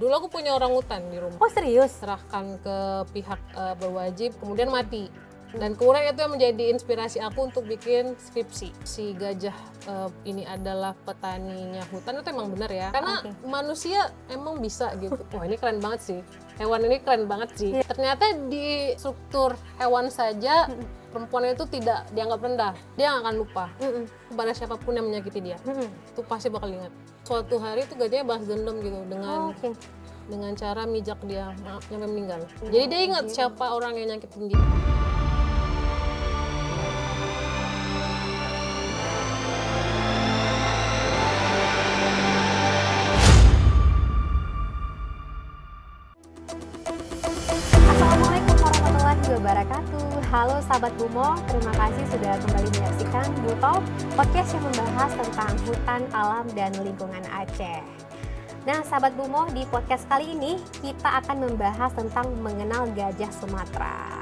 Dulu aku punya orangutan di rumah. Oh serius? Serahkan ke pihak berwajib, kemudian mati. Dan kemudian itu yang menjadi inspirasi aku untuk bikin skripsi. Si gajah ini adalah petaninya hutan, itu emang benar ya. Karena manusia emang bisa gitu. Wah ini keren banget sih. Hewan ini keren banget sih. Ternyata di struktur hewan saja perempuan itu tidak dianggap rendah. Dia nggak akan lupa kepada siapapun yang menyakiti dia. Itu pasti bakal ingat. Suatu hari itu gajahnya balas dendam gitu dengan cara mijak dia sampai meninggal. Jadi dia ingat siapa orang yang nyakitin dia. Assalamualaikum warahmatullahi wabarakatuh. Halo sahabat Bumo, terima kasih sudah kembali menyaksikan Butalk, podcast yang membahas tentang hutan, alam, dan lingkungan Aceh. Nah sahabat Bumo, di podcast kali ini kita akan membahas tentang mengenal gajah Sumatera.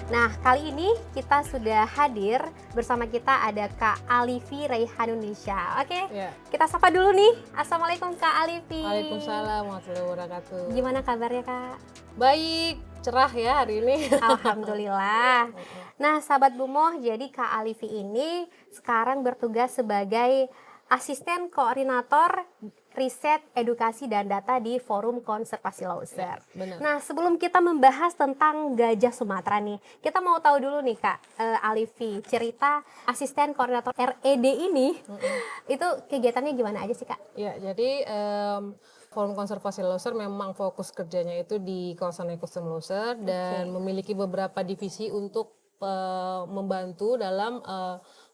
Nah kali ini kita sudah hadir, bersama kita ada Kak Alifi Raihanunisha. Oke, kita sapa dulu nih. Assalamualaikum Kak Alifi. Waalaikumsalam warahmatullahi wabarakatuh. Gimana kabarnya Kak? Baik, cerah ya hari ini. Alhamdulillah. Nah sahabat Bumo, jadi Kak Alifi ini sekarang bertugas sebagai asisten koordinator riset, edukasi, dan data di Forum Konservasi Lauser. Nah sebelum kita membahas tentang gajah Sumatera nih, kita mau tahu dulu nih Kak Alifi, cerita asisten koordinator RED ini, itu kegiatannya gimana aja sih Kak? Ya, jadi Forum Konservasi Lauser memang fokus kerjanya itu di kawasan ekosistem Lauser dan memiliki beberapa divisi untuk membantu dalam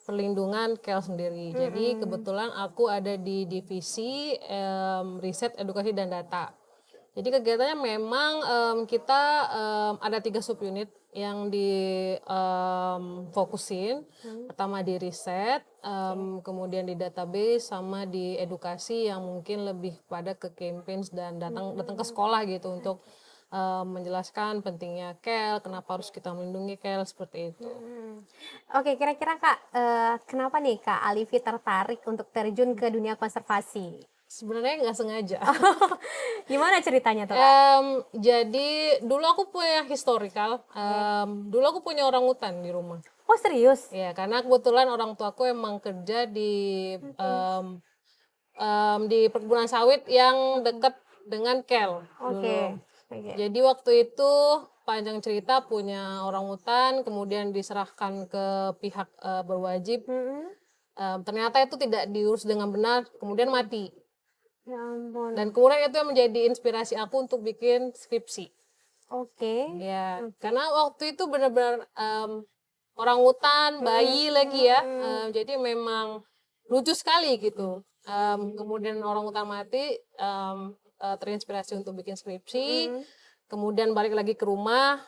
perlindungan KEL sendiri. Jadi kebetulan aku ada di divisi riset, edukasi, dan data. Jadi kegiatannya memang kita ada 3 subunit yang difokusin. Pertama di riset, kemudian di database, sama di edukasi yang mungkin lebih pada ke campaigns dan datang ke sekolah gitu untuk menjelaskan pentingnya KEL, kenapa harus kita melindungi KEL, seperti itu. Oke, kira-kira Kak, kenapa nih Kak Alifi tertarik untuk terjun ke dunia konservasi? Sebenarnya nggak sengaja. Gimana ceritanya tuh? Jadi dulu aku punya historical. Dulu aku punya orangutan di rumah. Oh serius? Ya, karena kebetulan orang tuaku emang kerja di perkebunan sawit yang dekat dengan KEL dulu. Jadi waktu itu panjang cerita punya orangutan, kemudian diserahkan ke pihak berwajib. Ternyata itu tidak diurus dengan benar, kemudian mati. Ya ampun. Dan kemudian itu yang menjadi inspirasi aku untuk bikin skripsi. Ya, karena waktu itu benar-benar orangutan, bayi lagi ya. Jadi memang lucu sekali gitu. Kemudian orangutan mati, terinspirasi untuk bikin skripsi. Kemudian balik lagi ke rumah,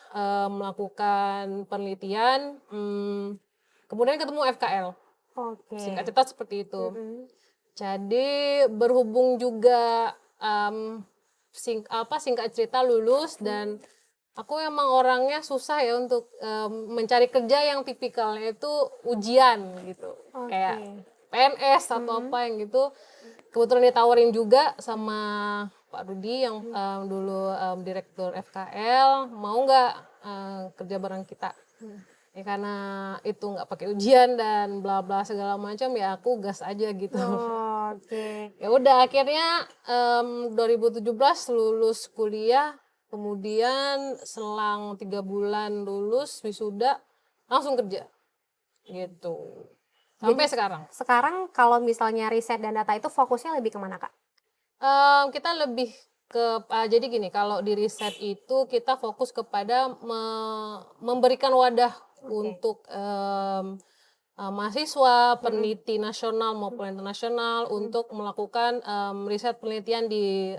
melakukan penelitian. Kemudian ketemu FKL. Singkat cerita seperti itu. Jadi berhubung juga singkat cerita lulus, dan aku emang orangnya susah ya untuk mencari kerja yang tipikalnya itu ujian gitu. Kayak PNS atau apa yang gitu. Kebetulan ditawarin juga sama Pak Rudi yang dulu direktur FKL, mau nggak kerja bareng kita. Ya karena itu nggak pakai ujian dan bla bla segala macam, ya aku gas aja gitu. Ya udah akhirnya 2017 lulus kuliah, kemudian selang 3 bulan lulus wisuda langsung kerja gitu. Sampai sekarang. Sekarang kalau misalnya riset dan data itu fokusnya lebih kemana Kak? Kita lebih ke jadi gini, kalau di riset itu kita fokus kepada memberikan wadah untuk mahasiswa, peneliti nasional maupun internasional untuk melakukan riset penelitian di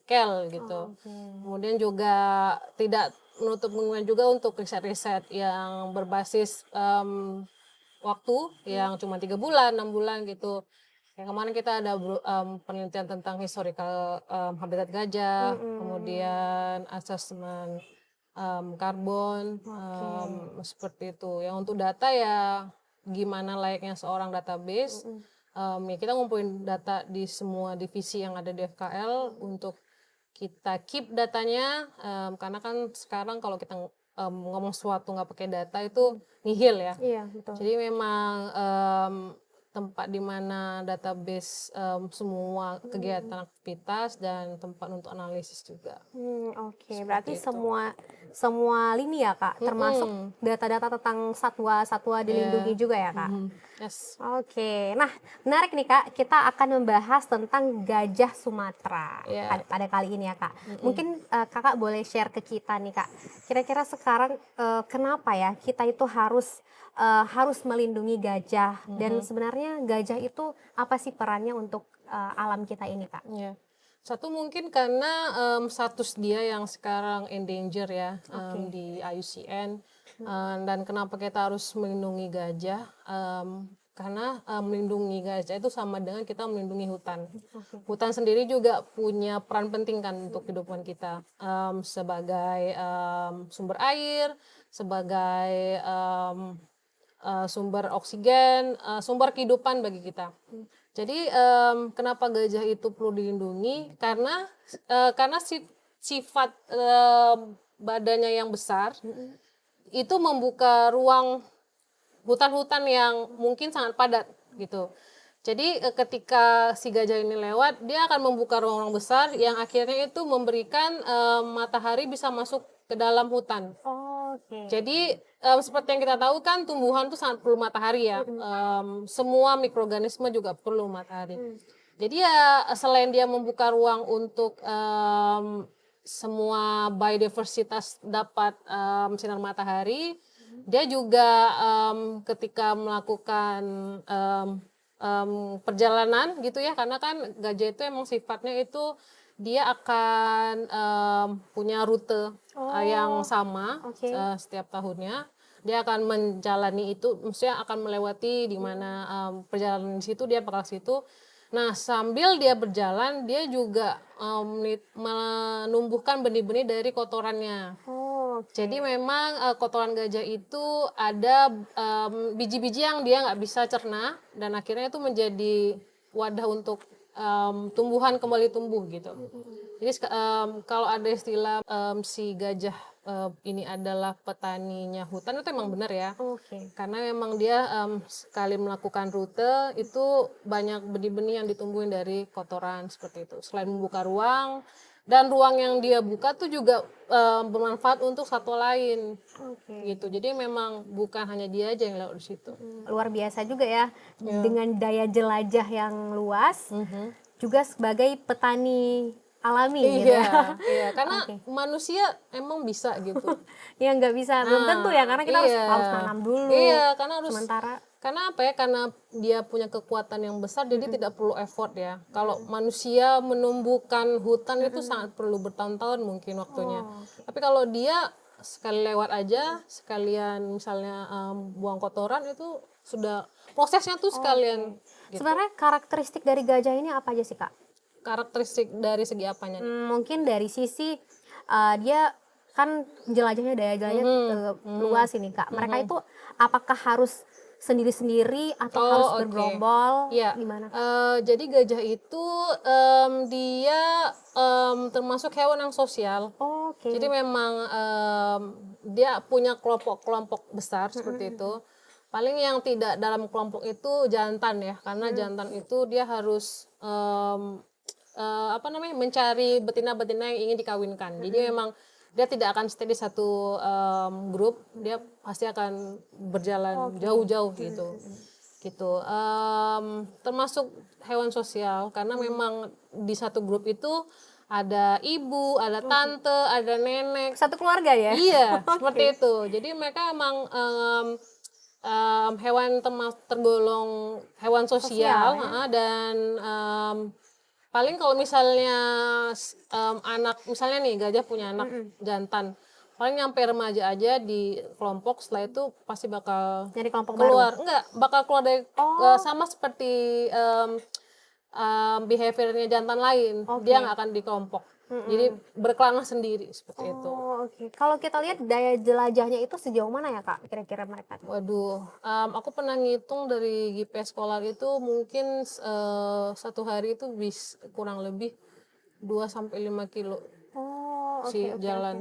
KEL gitu. Kemudian juga tidak menutup kemungkinan juga untuk riset-riset yang berbasis waktu yang cuma 3 bulan, 6 bulan gitu. Yang kemarin kita ada penelitian tentang historical habitat gajah, kemudian asesmen karbon, seperti itu. Yang untuk data ya gimana layaknya seorang database, ya kita ngumpulin data di semua divisi yang ada di FKL untuk kita keep datanya, karena kan sekarang kalau kita ngomong sesuatu nggak pakai data itu nihil ya. Iya, betul. Jadi memang tempat di mana database semua kegiatan aktivitas dan tempat untuk analisis juga. Oke. Berarti Seperti itu. semua lini ya Kak, termasuk data-data tentang satwa-satwa dilindungi Ya. juga ya Kak? Yes. Oke, nah menarik nih Kak, kita akan membahas tentang gajah Sumatera Ya. pada kali ini ya Kak. Mungkin Kakak boleh share ke kita nih Kak, kira-kira sekarang kenapa ya kita itu harus melindungi gajah, dan sebenarnya gajah itu apa sih perannya untuk alam kita ini Kak? Ya. Satu mungkin karena status dia yang sekarang endanger ya, di IUCN. Dan kenapa kita harus melindungi gajah? Karena melindungi gajah itu sama dengan kita melindungi hutan. Hutan sendiri juga punya peran penting kan untuk kehidupan kita, sebagai sumber air, sebagai sumber oksigen, sumber kehidupan bagi kita. Jadi kenapa gajah itu perlu dilindungi? Karena sifat badannya yang besar itu membuka ruang hutan-hutan yang mungkin sangat padat gitu. Jadi ketika si gajah ini lewat, dia akan membuka ruang-ruang besar yang akhirnya itu memberikan matahari bisa masuk ke dalam hutan. Oke. Jadi seperti yang kita tahu kan tumbuhan tuh sangat perlu matahari ya. Semua mikroorganisme juga perlu matahari. Jadi ya selain dia membuka ruang untuk semua biodiversitas dapat sinar matahari, dia juga ketika melakukan perjalanan gitu ya, karena kan gajah itu emang sifatnya itu dia akan punya rute yang sama setiap tahunnya. Dia akan menjalani itu, maksudnya akan melewati di mana perjalanan di situ dia bakal situ. Nah, sambil dia berjalan, dia juga menumbuhkan benih-benih dari kotorannya. Jadi memang kotoran gajah itu ada biji-biji yang dia nggak bisa cerna, dan akhirnya itu menjadi wadah untuk tumbuhan kembali tumbuh gitu. Jadi kalau ada istilah si gajah ini adalah petaninya hutan, itu emang benar ya. Karena memang dia sekali melakukan rute itu banyak benih-benih yang ditumbuhin dari kotoran seperti itu. Selain membuka ruang, dan ruang yang dia buka tuh juga bermanfaat untuk satwa lain gitu. Jadi memang bukan hanya dia aja yang lewat di situ. Luar biasa juga ya, dengan daya jelajah yang luas, juga sebagai petani alami gitu ya. Iya, karena manusia emang bisa gitu. Ya nggak bisa, belum tentu ya, karena kita harus nanam dulu. Iya, karena harus. Sementara Karena apa ya? Karena dia punya kekuatan yang besar, jadi tidak perlu effort ya. Kalau manusia menumbuhkan hutan itu sangat perlu bertahun-tahun mungkin waktunya. Tapi kalau dia sekali lewat aja, sekalian misalnya buang kotoran, itu sudah prosesnya tuh sekalian. Gitu. Sebenarnya karakteristik dari gajah ini apa aja sih Kak? Karakteristik dari segi apanya? Mungkin dari sisi dia kan jelajahnya, daya jelajahnya luas ini Kak. Mereka itu apakah harus sendiri-sendiri atau harus bergerombol? Iya. Gimana? Jadi gajah itu dia termasuk hewan yang sosial. Jadi memang dia punya kelompok-kelompok besar seperti itu. Paling yang tidak dalam kelompok itu jantan ya, karena jantan itu dia harus mencari betina-betina yang ingin dikawinkan. Jadi memang dia tidak akan stay di satu grup, dia pasti akan berjalan jauh-jauh gitu. Termasuk hewan sosial, karena memang di satu grup itu ada ibu, ada tante, ada nenek. Satu keluarga ya? Iya, seperti itu. Jadi mereka emang hewan tergolong hewan sosial ya? Dan paling kalau misalnya anak, misalnya nih gajah punya anak jantan, paling nyampe remaja aja di kelompok, setelah itu pasti bakal jadi kelompok keluar. Baru? Enggak, bakal keluar dari sama seperti behaviornya jantan lain. Dia nggak akan di kelompok. Jadi berkelana sendiri seperti itu. Kalau kita lihat daya jelajahnya itu sejauh mana ya Kak, kira-kira mereka? Waduh, aku pernah ngitung dari GPS Scholar itu mungkin satu hari itu kurang lebih 2 sampai 5 kilo Oh, oke sih oke oke. jalan.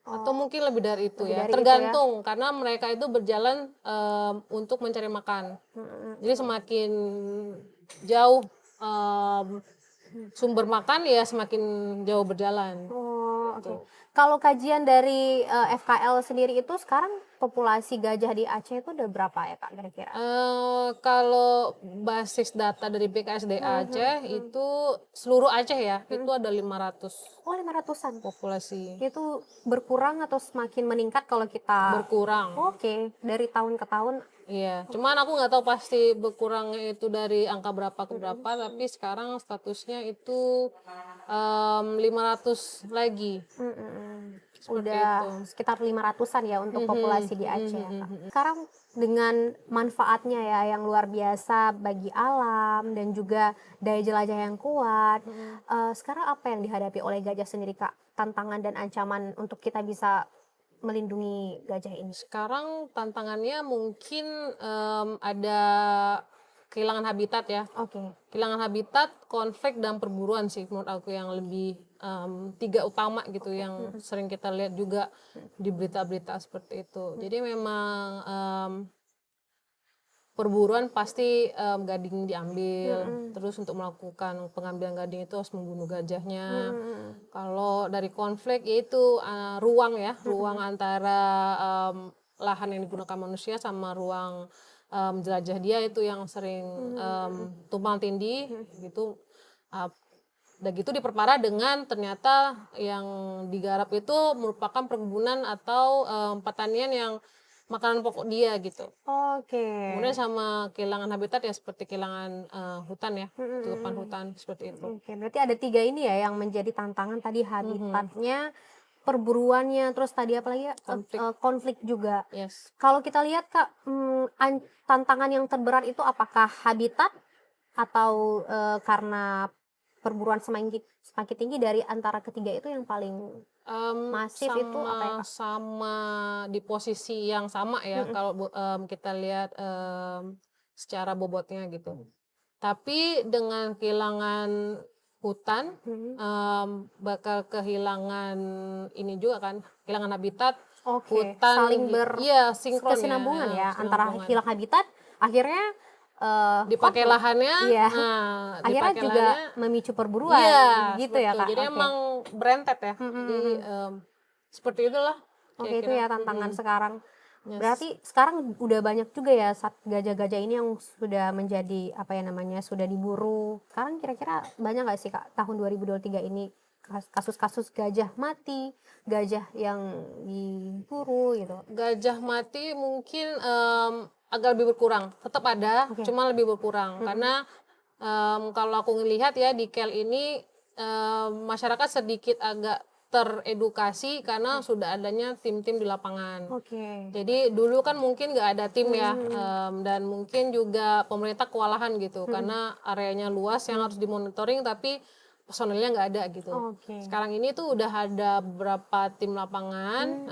Atau Oh, mungkin lebih dari itu lebih ya, dari itu ya. tergantung karena mereka itu berjalan untuk mencari makan. Mm-mm. Jadi semakin jauh sumber makan ya semakin jauh berjalan Oh, oke. gitu. Kalau kajian dari FKL sendiri itu sekarang populasi gajah di Aceh itu udah berapa ya Kak kira-kira? Kalau basis data dari BKSDA Aceh itu seluruh Aceh ya, itu ada 500 Oh, 500-an. populasi. Itu berkurang atau semakin meningkat kalau kita Berkurang. Oke, dari tahun ke tahun. Iya, cuman aku nggak tahu pasti berkurangnya itu dari angka berapa ke berapa, tapi sekarang statusnya itu 500 lagi, Mm-mm. seperti itu. Udah sekitar 500-an ya untuk populasi di Aceh ya, Kak. Sekarang dengan manfaatnya ya yang luar biasa bagi alam dan juga daya jelajah yang kuat. Sekarang apa yang dihadapi oleh gajah sendiri, Kak? Tantangan dan ancaman untuk kita bisa melindungi gajah ini. Sekarang tantangannya mungkin ada kehilangan habitat ya. Oke. Kehilangan habitat, konflik dan perburuan sih menurut aku yang lebih 3 utama gitu yang sering kita lihat juga di berita-berita seperti itu. Jadi memang perburuan pasti gading diambil, terus untuk melakukan pengambilan gading itu harus membunuh gajahnya. Kalau dari konflik yaitu ruang ya, ruang antara lahan yang digunakan manusia sama ruang jelajah dia itu yang sering tumpang tindih gitu. Dan gitu diperparah dengan ternyata yang digarap itu merupakan perkebunan atau pertanian yang makanan pokok dia gitu. Oke. Kemudian sama kehilangan habitat ya seperti kehilangan hutan ya, tutupan hutan seperti itu. Oke, berarti ada 3 ini ya yang menjadi tantangan tadi habitatnya, perburuannya, terus tadi apa lagi ya? Konflik. Konflik juga. Yes. Kalau kita lihat Kak, tantangan yang terberat itu apakah habitat atau karena perburuan semakin tinggi dari antara ketiga itu yang paling masif itu apa ya Kak? Sama di posisi yang sama ya kalau kita lihat secara bobotnya gitu. Tapi dengan kehilangan hutan bakal kehilangan ini juga kan, kehilangan habitat. Oke, Hutan saling iya sinkron kesinambungan ya antara kesinambungan. hilang habitat akhirnya Dipakai konflik. lahannya, Iya. Akhirnya dipakai juga lahannya, memicu perburuan iya gitu seperti ya itu. Kak. Jadi Oke. emang berentet ya. Jadi seperti itulah Oke, itu kira-kira. ya tantangan sekarang. Yes. Berarti sekarang udah banyak juga ya gajah-gajah ini yang sudah menjadi apa ya namanya, sudah diburu. Sekarang kira-kira banyak nggak sih Kak tahun 2023 ini kasus-kasus gajah mati, gajah yang diburu gitu. Gajah mati mungkin agak lebih berkurang. Tetap ada, Oke. cuma lebih berkurang. Karena kalau aku ngelihat ya di KEL ini masyarakat sedikit agak teredukasi karena sudah adanya tim-tim di lapangan. Oke. Jadi dulu kan mungkin nggak ada tim ya, dan mungkin juga pemerintah kewalahan gitu karena areanya luas yang harus dimonitoring tapi personelnya nggak ada gitu. Oke. Sekarang ini tuh udah ada beberapa tim lapangan.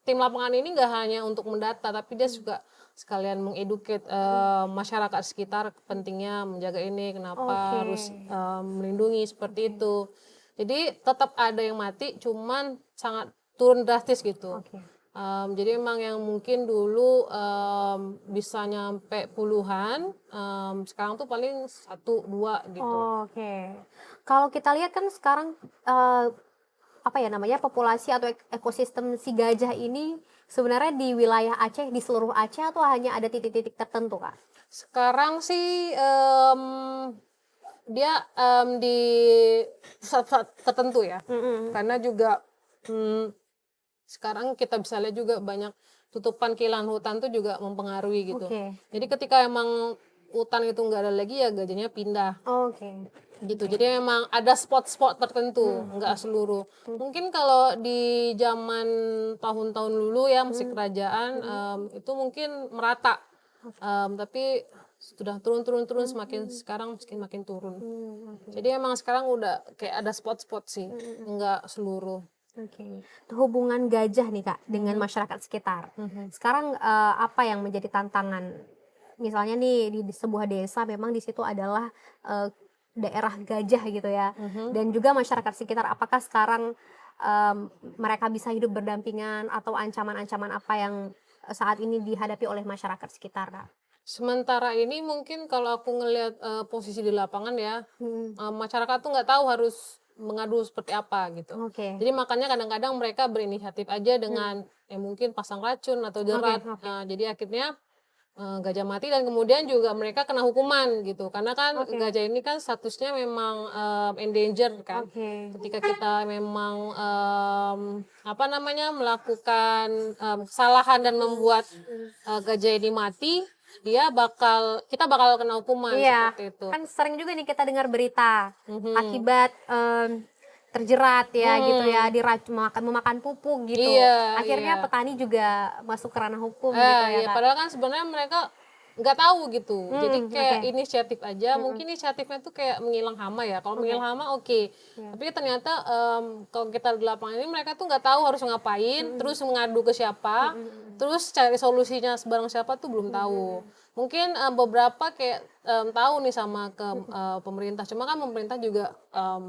Tim lapangan ini nggak hanya untuk mendata tapi dia juga sekalian mengeduket masyarakat sekitar pentingnya menjaga ini, kenapa harus melindungi seperti itu. Jadi tetap ada yang mati, cuman sangat turun drastis gitu. Oke. Jadi emang yang mungkin dulu bisa nyampe puluhan, sekarang tuh paling 1-2 gitu. Oke. Kalau kita lihat kan sekarang apa ya namanya populasi atau ekosistem si gajah ini sebenarnya di wilayah Aceh, di seluruh Aceh atau hanya ada titik-titik tertentu Kak? Sekarang sih dia di pusat-pusat tertentu ya, karena juga sekarang kita bisa lihat juga banyak tutupan kehilangan hutan tuh juga mempengaruhi gitu. Oke. Jadi ketika emang hutan itu nggak ada lagi ya gajahnya pindah Oke. gitu. Jadi memang ada spot-spot tertentu, nggak seluruh. Mungkin kalau di zaman tahun-tahun dulu ya masih kerajaan itu mungkin merata. Tapi sudah turun semakin sekarang makin turun. Jadi emang sekarang udah kayak ada spot-spot sih, nggak seluruh. Oke. Hubungan gajah nih Kak dengan masyarakat sekitar. Sekarang apa yang menjadi tantangan? Misalnya nih di sebuah desa memang di situ adalah daerah gajah gitu ya. Mhm. Dan juga masyarakat sekitar, apakah sekarang mereka bisa hidup berdampingan atau ancaman-ancaman apa yang saat ini dihadapi oleh masyarakat sekitar, Kak? Sementara ini mungkin kalau aku ngelihat, posisi di lapangan ya, Mhm. masyarakat tuh nggak tahu harus mengadu seperti apa gitu. Oke. Jadi makanya kadang-kadang mereka berinisiatif aja Mhm. dengan, ya mungkin pasang racun atau Oke jerat, oke. jadi akhirnya, gajah mati dan kemudian juga mereka kena hukuman gitu. Karena kan Oke. gajah ini kan statusnya memang, endangered kan. Oke. Ketika kita memang, apa namanya, melakukan, kesalahan dan membuat, gajah ini mati, kita bakal kena hukuman Iya, seperti itu. kan sering juga nih kita dengar berita Mhm. akibat, terjerat ya gitu ya, Mhm. memakan pupuk gitu. Iya iya. Akhirnya petani juga masuk ke ranah hukum gitu ya, Iya, Kak? padahal kan sebenarnya mereka nggak tahu gitu. Jadi Oke. kayak inisiatif aja, Mhm. mungkin inisiatifnya tuh kayak menghilang hama ya. Kalau Oke. menghilang hama oke. Iya. Tapi ternyata, kalau kita di lapangan ini mereka tuh nggak tahu harus ngapain, Mhm. terus mengadu ke Mhm siapa, mhm. terus cari solusinya bareng siapa tuh belum tahu. Mhm. Mungkin, beberapa kayak, tahu nih sama Mhm. pemerintah, cuma kan pemerintah juga,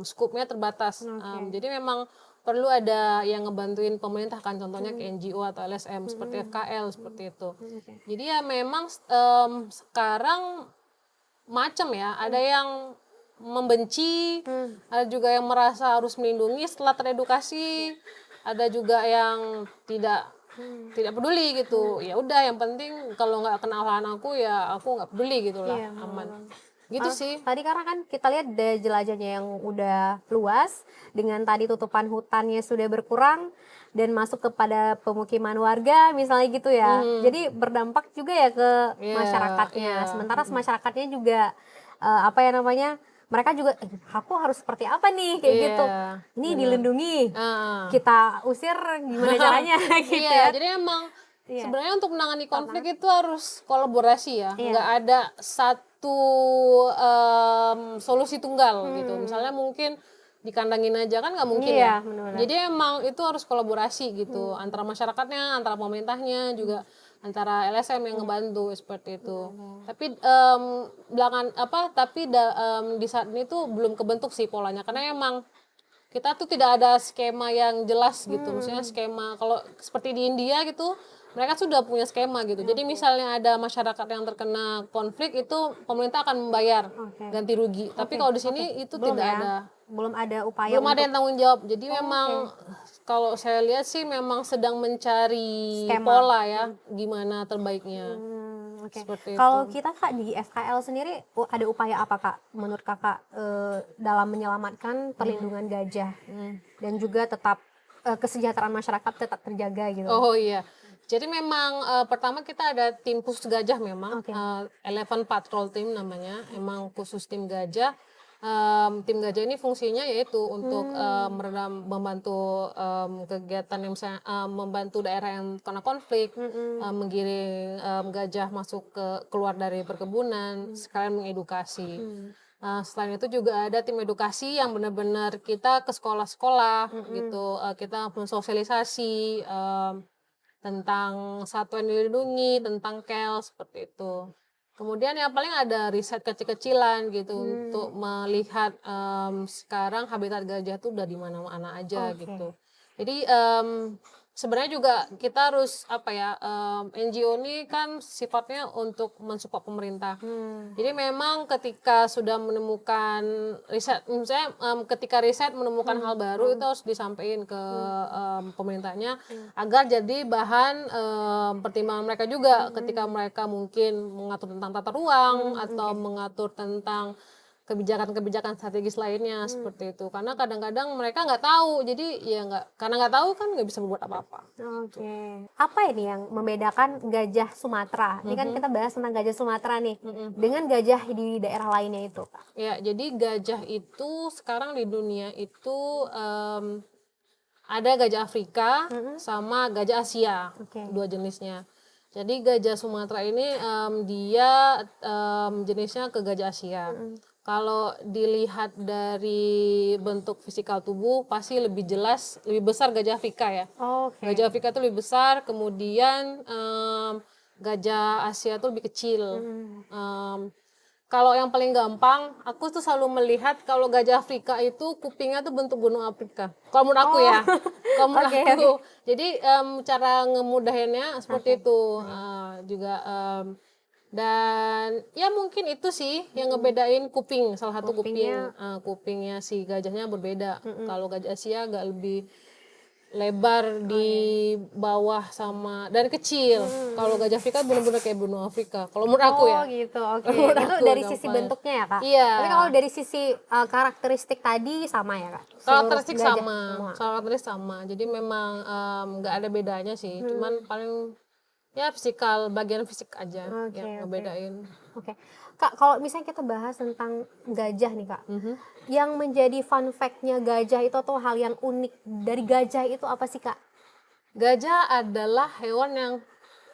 skupnya terbatas. Oke. Jadi memang perlu ada yang ngebantuin pemerintah kan, contohnya Mhm. kayak NGO atau LSM seperti Mhm. FKL seperti itu. Oke. Jadi ya memang sekarang macam ya, ada Mhm. yang membenci, Mmm. ada juga yang merasa harus melindungi setelah teredukasi, ada juga yang tidak Mhm. tidak peduli gitu. Ya udah yang penting kalau nggak kena olahan aku ya aku nggak peduli gitulah, Iya, bener aman. banget. Gitu sih. Tadi karena kan kita lihat daya jelajahnya yang udah luas, dengan tadi tutupan hutannya sudah berkurang dan masuk kepada pemukiman warga misalnya gitu ya. Mhm. Jadi berdampak juga ya ke Iya iya, masyarakatnya. Sementara mhm. masyarakatnya juga apa ya namanya, mereka juga, aku harus seperti apa nih?" Kayak gitu. Iya, Ini bener. dilindungi, Heeh. kita usir gimana caranya gitu Iya, ya. jadi emang Iya, sebenarnya untuk menangani konflik tantangan. itu harus kolaborasi ya, nggak Iya. ada satu, solusi tunggal gitu. Misalnya Mhm. mungkin dikandangin aja kan nggak mungkin Iya, ya. bener bener. Jadi emang itu harus kolaborasi gitu Mhm. antara masyarakatnya, antara pemerintahnya, juga antara LSM yang Iya. ngebantu seperti itu. Oke. Tapi, di saat ini tuh belum kebentuk sih polanya karena emang kita tuh tidak ada skema yang jelas gitu, maksudnya Mhm. skema kalau seperti di India gitu, mereka sudah punya skema gitu. Jadi Oke. misalnya ada masyarakat yang terkena konflik itu pemerintah akan membayar Oke. ganti rugi. Tapi Oke kalau di oke. sini itu Belum tidak ya? ada, Belum ada upaya belum ada untuk yang tanggung jawab. Jadi oh, oke, memang kalau saya lihat sih memang sedang mencari skema. pola ya, Mhm. gimana terbaiknya, Oke. seperti itu. Kalau kita Kak di FKL sendiri ada upaya apa Kak menurut Kakak, dalam menyelamatkan Mhm, perlindungan gajah mhm. dan juga tetap, kesejahteraan masyarakat tetap terjaga gitu? Oh iya. Jadi memang, pertama kita ada tim khusus gajah memang, Oke. Elephant Patrol Team namanya, emang khusus tim gajah. Tim gajah ini fungsinya yaitu untuk, Mmm. membantu, kegiatan yang misalnya, membantu daerah yang kena konflik, Mhm. menggiring, gajah masuk keluar dari perkebunan, Mmm. sekalian mengedukasi. Mmm. Selain itu juga ada tim edukasi yang benar-benar kita ke sekolah-sekolah Mhm. gitu, kita mensosialisasi, tentang satwa yang dilindungi, tentang KEL, seperti itu. Kemudian yang paling ada riset kecil-kecilan gitu Mmm. untuk melihat, sekarang habitat gajah tuh udah di mana-mana aja Oke. gitu. Jadi, sebenarnya juga kita harus apa ya, NGO ini kan sifatnya untuk mensupport pemerintah. Mmm. Jadi memang ketika sudah menemukan riset, misalnya, ketika riset menemukan hal baru itu Mhm. harus disampaikan ke, Mmm. pemerintahnya Iya. agar jadi bahan, pertimbangan mereka juga ketika Mhm. mereka mungkin mengatur tentang tata ruang atau Oke. mengatur tentang kebijakan-kebijakan strategis lainnya Mmm. seperti itu. Karena kadang-kadang mereka nggak tahu, jadi ya karena nggak tahu kan nggak bisa berbuat apa-apa, gitu. Oke. Apa ini yang membedakan gajah Sumatera? Ini kan Mhm, kita bahas tentang gajah Sumatera nih, mhm. dengan gajah di daerah lainnya itu, Kak? Ya, jadi gajah itu sekarang di dunia itu, ada gajah Afrika Mhm. sama gajah Asia, Oke. dua jenisnya. Jadi gajah Sumatera ini, dia, jenisnya ke gajah Asia. Mhm. Kalau dilihat dari bentuk fisikal tubuh pasti lebih jelas, lebih besar gajah Afrika ya. Oke. Gajah Afrika itu lebih besar, kemudian, gajah Asia itu lebih kecil. Mhm. Mmm Kalau yang paling gampang, aku tuh selalu melihat kalau gajah Afrika itu kupingnya tuh bentuk gunung Afrika. Kalau menurut aku ya, kalau menurut Oke, aku. Jadi cara ngemudahinnya seperti itu. Juga dan ya mungkin itu sih yang ngebedain kuping, salah satu Kupingnya kupingnya si gajahnya berbeda. Kalau gajah Asia agak lebih lebar di bawah sama dari kecil. Kalau gajah Afrika benar-benar kayak benua Afrika. Kalau menurut aku ya. gitu, oke. Menurut Itu aku dari sisi gampang. bentuknya ya, Kak? Iya. Tapi kalau dari sisi karakteristik tadi sama ya, Kak? Seluruh Karakteristik gajah sama, semua. karakteristik sama. Jadi memang nggak ada bedanya sih. Cuman paling ya bagian fisik aja Oke, yang oke. ngebedain. Oke. Kak, kalau misalnya kita bahas tentang gajah nih, Kak. Mhm. Yang menjadi fun fact-nya gajah itu atau hal yang unik dari gajah itu apa sih, Kak? Gajah adalah hewan yang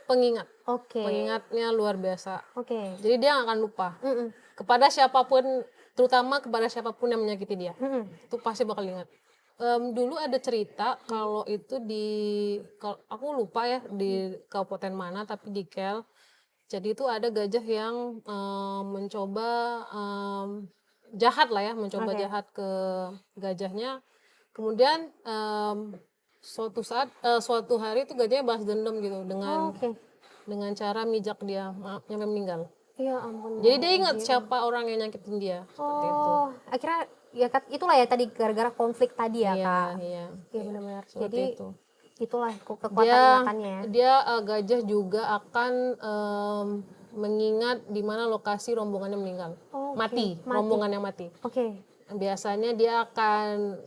pengingat. Oke. Pengingatnya luar biasa. Oke. Jadi dia nggak akan lupa. Mm-mm. Kepada siapapun, terutama kepada siapapun yang menyakiti dia. Mm-mm. Itu pasti bakal ingat. Dulu ada cerita kalau itu kalau aku lupa ya di kabupaten mana, tapi di Kel. Jadi itu ada gajah yang mencoba jahat lah ya, mencoba Oke. jahat ke gajahnya. Kemudian suatu hari itu gajahnya balas dendam gitu Oke. dengan cara mijak dia sampai meninggal. Ya ampun. Jadi dia ingat siapa orang yang nyakitin dia, seperti itu. Oh, akhirnya ya Kak, itulah ya tadi gara-gara konflik tadi ya, Iya, Kak. iya. Iya benar-benar. Seperti Jadi itu. itulah kekuatan Dia ingatannya ya. dia gajah juga akan mengingat di mana lokasi rombongannya meninggal. Oke, mati. Rombongannya mati. Oke. Biasanya dia akan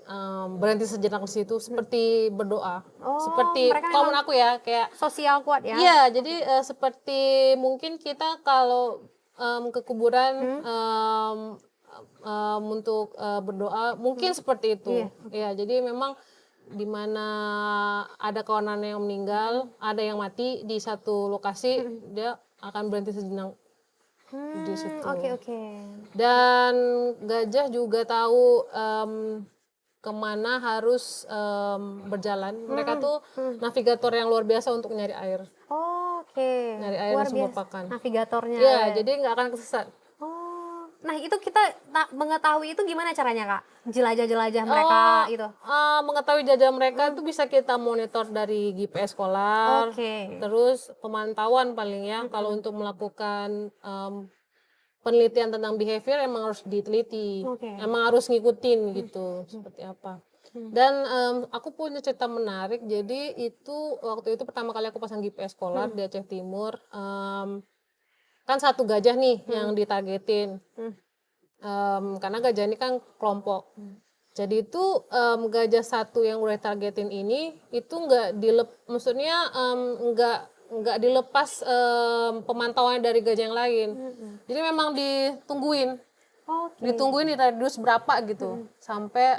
berhenti sejenak di situ seperti berdoa. Oh, Seperti mereka kalau memang menurut aku ya kayak sosial kuat ya. iya, jadi seperti mungkin kita kalau ke kuburan untuk berdoa mungkin seperti itu. Iya, jadi memang di mana ada kawanan yang meninggal, ada yang mati di satu lokasi, dia akan berhenti sejenak di situ. Oke. Dan gajah juga tahu kemana harus berjalan. Mereka tuh navigator yang luar biasa untuk nyari air. Oke. Nyari air Luar di sumber biasa. pakan. Navigatornya. Iya, jadi nggak akan kesesat. Oh. Nah, itu kita mengetahui itu gimana caranya, Kak? Jelajah-jelajah mereka gitu. Mengetahui jajah mereka itu bisa kita monitor dari GPS Scholar. Oke. Terus pemantauan paling ya. Kalau untuk melakukan penelitian tentang behavior emang harus diteliti. Oke. Emang harus ngikutin gitu seperti apa. Dan aku punya cerita menarik. Jadi waktu itu pertama kali aku pasang GPS Scholar di Aceh Timur. Kan satu gajah nih yang ditargetin. Karena gajah ini kan kelompok. Jadi itu gajah satu yang udah targetin ini itu maksudnya nggak dilepas pemantauan dari gajah yang lain. Jadi memang ditungguin. Oke. Ditungguin di radius berapa gitu. Sampai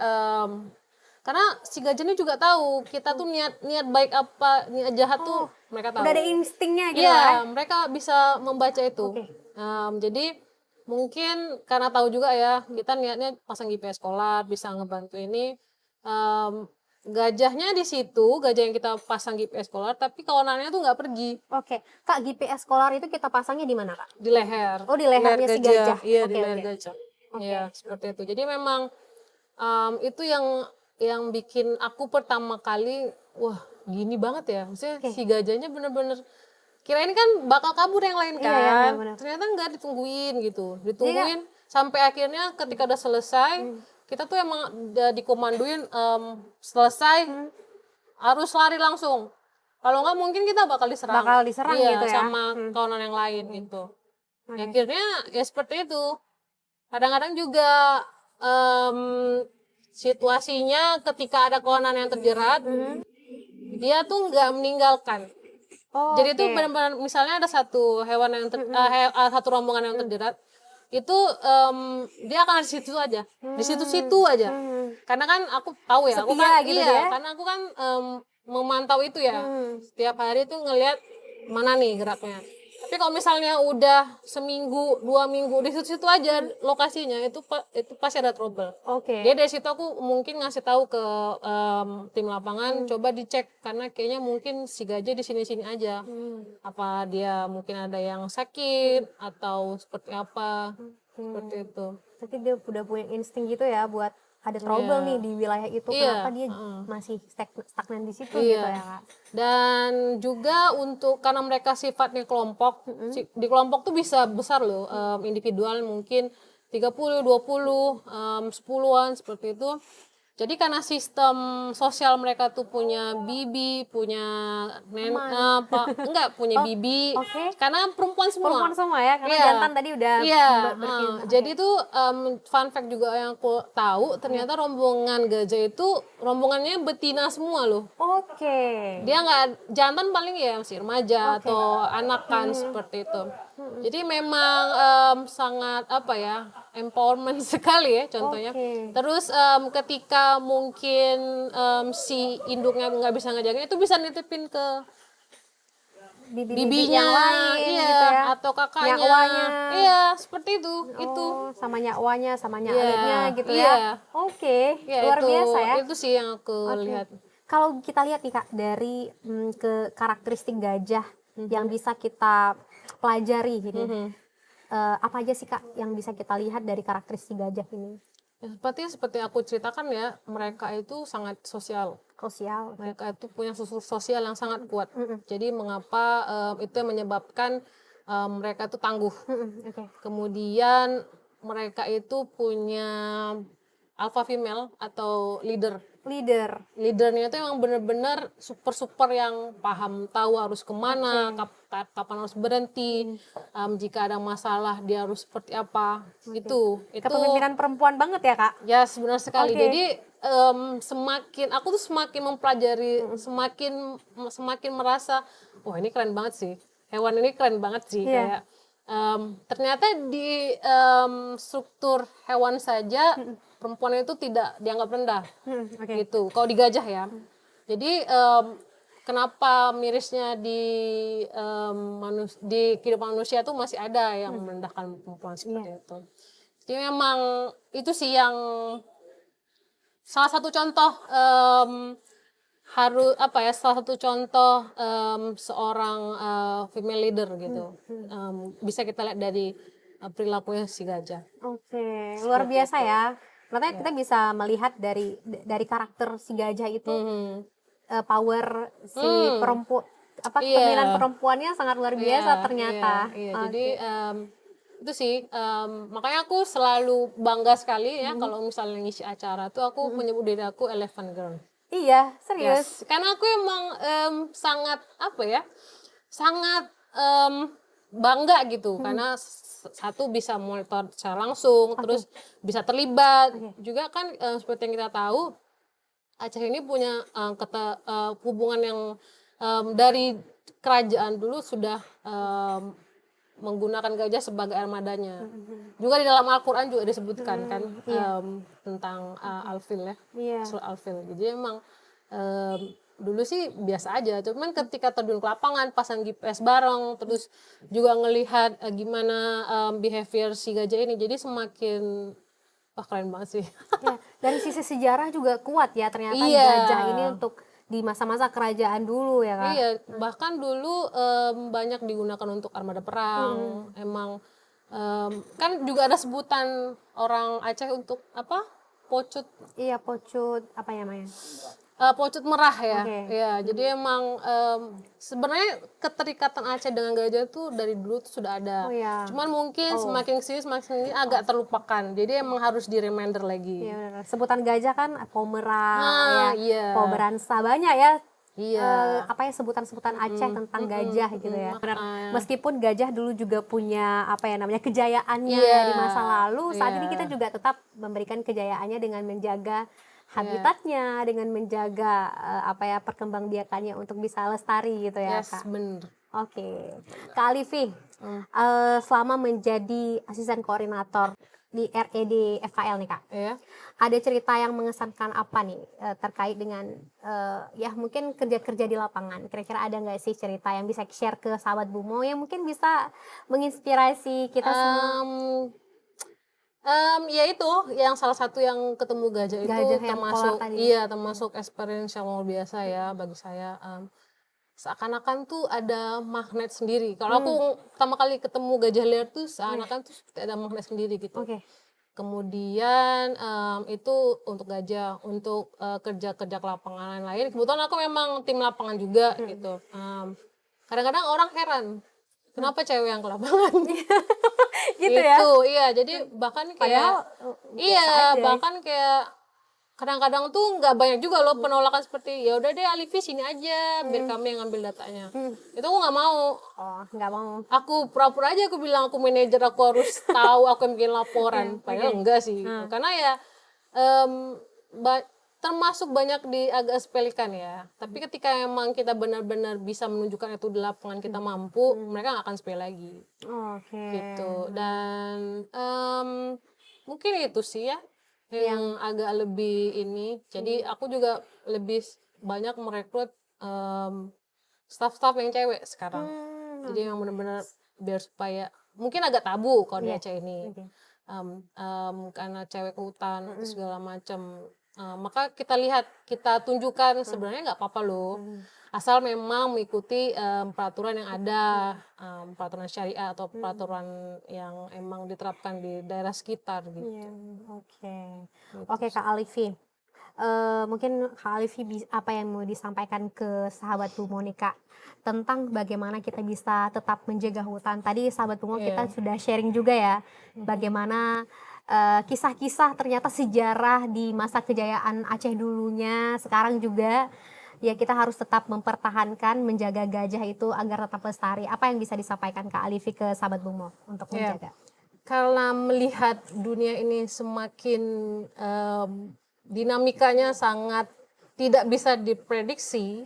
karena si gajah ini juga tahu kita tuh niat baik apa, niat jahat tuh mereka tahu. Udah ada instingnya gitu Iya, kan? mereka bisa membaca itu. Oke. Jadi mungkin karena tahu juga ya, kita niatnya pasang GPS Scholar bisa ngebantu ini. Gajahnya di situ, gajah yang kita pasang GPS Scholar, tapi kawanannya tuh nggak pergi Oke. Kak, GPS Scholar itu kita pasangnya di mana, Kak? di leher. Oh, di lehernya si gajah. Iya, Oke, di leher oke. gajah. Iya, seperti itu. Jadi memang itu yang bikin aku pertama kali, wah gini banget ya. Maksudnya si gajahnya bener-bener kirain kan bakal kabur yang lain kan. Iya, bener-bener. Ternyata nggak ditungguin gitu. Ditungguin sampai akhirnya ketika udah selesai, kita tuh emang udah dikomanduin selesai harus lari langsung. Kalau nggak mungkin kita bakal diserang. Iya, gitu ya. sama kawanan yang lain gitu. Akhirnya ya seperti itu. Kadang-kadang juga situasinya ketika ada kawanan yang terjerat, dia tuh nggak meninggalkan. Jadi itu benar-benar misalnya ada satu hewan yang satu rombongan yang terjerat, itu dia akan di situ aja, di situ-situ aja. Karena kan aku tahu ya, aku Setia kan gitu iya, ya. karena aku kan memantau itu ya. Setiap hari tuh ngelihat mana nih geraknya. Tapi kalau misalnya udah seminggu, 2 minggu di situ-situ aja lokasinya, itu pasti ada trouble. Oke. Jadi dari situ aku mungkin ngasih tahu ke tim lapangan, coba dicek karena kayaknya mungkin si gajah di sini-sini aja. Apa dia mungkin ada yang sakit atau seperti apa, seperti itu. Berarti dia udah punya insting gitu ya buat ada trouble nih di wilayah itu, kenapa dia masih stagnan di situ gitu ya Kak. Dan juga untuk karena mereka sifatnya kelompok, di kelompok tuh bisa besar loh, individual mungkin 30, 20, 10-an seperti itu. Jadi karena sistem sosial mereka tuh punya bibi, punya punya bibi, karena perempuan semua. Perempuan semua ya, karena jantan tadi udah Jadi tuh fun fact juga yang aku tahu, ternyata rombongan gajah itu rombongannya betina semua loh. Dia nggak, jantan paling ya masih remaja atau anak kan seperti itu. Jadi memang sangat empowerment sekali ya contohnya. Terus ketika mungkin si induknya nggak bisa ngejagain, itu bisa nitipin ke bibinya yang lain gitu ya, atau kakaknya, nyakwanya. seperti itu. Itu sama nyakwanya, sama nyaleknya gitu ya. Luar biasa ya. Itu sih yang aku lihat. Kalau kita lihat nih Kak, dari ke karakteristik gajah yang bisa kita pelajari gini, apa aja sih Kak yang bisa kita lihat dari karakteristik gajah ini? Seperti aku ceritakan ya, mereka itu sangat sosial. Mereka itu punya struktur sosial yang sangat kuat. Jadi mengapa itu yang menyebabkan mereka itu tangguh. Kemudian mereka itu punya alpha female atau leadernya itu emang benar-benar super yang paham, tahu harus kemana, kapan harus berhenti, jika ada masalah dia harus seperti apa. Itu kepemimpinan perempuan banget ya Kak? Ya sebenarnya sekali. Jadi aku tuh semakin mempelajari, semakin merasa wah ini keren banget sih, hewan ini keren banget sih. Kayak ternyata di struktur hewan saja perempuan itu tidak dianggap rendah, gitu. Kalau di gajah ya. Jadi kenapa mirisnya di kehidupan manusia tuh masih ada yang merendahkan perempuan seperti itu. Jadi memang itu sih yang salah satu contoh seorang female leader gitu. Bisa kita lihat dari perilakunya si gajah. Luar biasa ya. Berarti kita bisa melihat dari karakter si gajah itu, power si perempuan, kepemimpinan perempuannya sangat luar biasa ternyata. Jadi itu sih, makanya aku selalu bangga sekali ya kalau misalnya ngisi acara tuh aku menyebut diri aku elephant girl. Iya, serius. Karena aku emang sangat bangga gitu, karena satu bisa monitor secara langsung, terus bisa terlibat juga kan, seperti yang kita tahu Aceh ini punya hubungan yang dari kerajaan dulu sudah menggunakan gajah sebagai armadanya. Juga di dalam Al-Quran juga disebutkan kan tentang Al-Fil ya, surat Al-Fil. Jadi emang dulu sih biasa aja, cuman ketika terjun ke lapangan, pasang GPS bareng, terus juga ngelihat gimana behavior si gajah ini, jadi semakin keren banget sih. Dari sisi sejarah juga kuat ya ternyata gajah ini untuk di masa-masa kerajaan dulu ya Kak. Bahkan dulu banyak digunakan untuk armada perang. Emang kan juga ada sebutan orang Aceh untuk pocut. Pocut apa ya namanya? Pocut merah ya. Jadi emang sebenarnya keterikatan Aceh dengan gajah tuh dari dulu tuh sudah ada. Cuman mungkin semakin sini agak terlupakan. Jadi emang harus di reminder lagi. Sebutan gajah kan Pomerang, Pomeransa, banyak ya. Sebutan-sebutan Aceh tentang gajah gitu ya. Meskipun gajah dulu juga punya kejayaannya di masa lalu, saat ini kita juga tetap memberikan kejayaannya dengan menjaga habitatnya, dengan menjaga perkembangbiakannya untuk bisa lestari gitu ya Kak. Bener. Kak Alifi, selama menjadi asisten koordinator di RED FKL nih Kak. Ya. Ada cerita yang mengesankan apa nih terkait dengan ya mungkin kerja-kerja di lapangan. Kira-kira ada nggak sih cerita yang bisa share ke sahabat Bumo yang mungkin bisa menginspirasi kita semua? Ya itu yang salah satu yang ketemu gajah itu Gajah yang polar termasuk tadi. termasuk experience yang luar biasa ya bagi saya. Seakan-akan tuh ada magnet sendiri. Kalau aku pertama kali ketemu gajah liar tuh seakan-akan tuh seperti ada magnet sendiri gitu. Oke. Kemudian itu untuk gajah, untuk kerja-kerja ke lapangan lain. Kebetulan aku memang tim lapangan juga gitu. Kadang-kadang orang heran, kenapa cewek yang ke lapangan? Gitu ya? Itu, iya. Jadi bahkan Padahal kayak, biasa aja. bahkan kayak kadang-kadang tuh nggak banyak juga loh penolakan seperti ya udah deh Alifi sini aja biar kami yang ngambil datanya. Itu aku nggak mau. Oh, nggak mau. Aku pura-pura aja aku bilang aku manajer, aku harus tahu, aku yang bikin laporan. Padahal enggak sih. Karena ya em, termasuk banyak di agak sepelekan ya. Tapi ketika emang kita benar-benar bisa menunjukkan itu di lapangan kita mampu, mereka nggak akan sepele lagi. Oke. Gitu. Dan mungkin itu sih ya yang agak lebih ini. Jadi aku juga lebih banyak merekrut staff-staff yang cewek sekarang. Jadi yang benar-benar biar supaya mungkin agak tabu kalau di Aceh ini. Karena cewek ke hutan atau segala macam. Maka kita lihat, kita tunjukkan sebenarnya nggak apa-apa loh. Asal memang mengikuti peraturan yang ada, peraturan syariah atau peraturan yang emang diterapkan di daerah sekitar gitu. Iya, oke Kak Alifi. Mungkin Kak Alifi apa yang mau disampaikan ke sahabat Bumo nih Kak tentang bagaimana kita bisa tetap menjaga hutan. Tadi sahabat Bumo kita sudah sharing juga ya bagaimana kisah-kisah ternyata sejarah di masa kejayaan Aceh dulunya, sekarang juga ya kita harus tetap mempertahankan menjaga gajah itu agar tetap lestari. Apa yang bisa disampaikan Kak Alifi ke sahabat Bumo untuk menjaga? Karena melihat dunia ini semakin dinamikanya sangat tidak bisa diprediksi,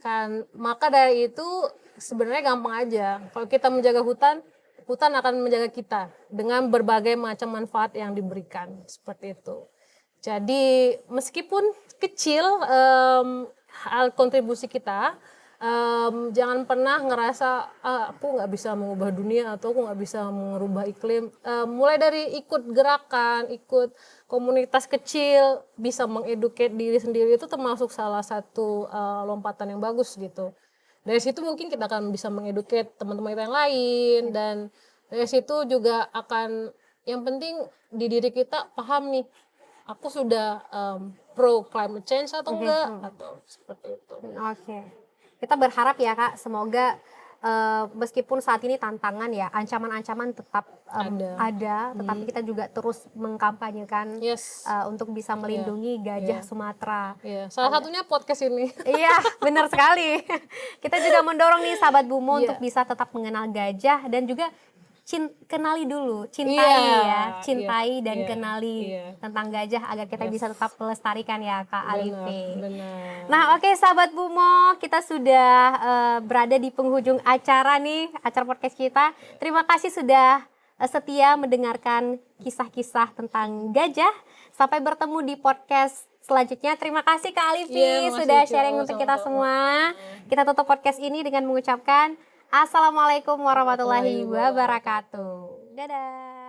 kan maka dari itu sebenarnya gampang aja. Kalau kita menjaga hutan, hutan akan menjaga kita dengan berbagai macam manfaat yang diberikan seperti itu. Jadi meskipun kecil hal kontribusi kita, jangan pernah ngerasa aku nggak bisa mengubah dunia atau aku nggak bisa merubah iklim. Mulai dari ikut gerakan, ikut komunitas kecil, bisa mengeduket diri sendiri itu termasuk salah satu lompatan yang bagus gitu. Dari situ mungkin kita akan bisa mengeduket teman-teman kita yang lain, dan dari situ juga akan yang penting di diri kita paham nih, aku sudah pro climate change atau enggak atau seperti itu. Oke. Kita berharap ya Kak, semoga meskipun saat ini tantangan ya, ancaman-ancaman tetap ada, tetapi kita juga terus mengkampanyekan untuk bisa melindungi gajah Sumatera. Salah satunya podcast ini. Iya, benar sekali. Kita juga mendorong nih sahabat Bumo untuk bisa tetap mengenal gajah dan juga kenali dulu, cintai dan kenali tentang gajah agar kita bisa tetap melestarikan ya Kak Alifi. Nah oke, sahabat Bumo, kita sudah berada di penghujung acara nih, acara podcast kita. Terima kasih sudah setia mendengarkan kisah-kisah tentang gajah. Sampai bertemu di podcast selanjutnya. Terima kasih Kak Alifi sudah sharing untuk kita semua. Kita tutup podcast ini dengan mengucapkan Assalamualaikum warahmatullahi wabarakatuh. Dadah.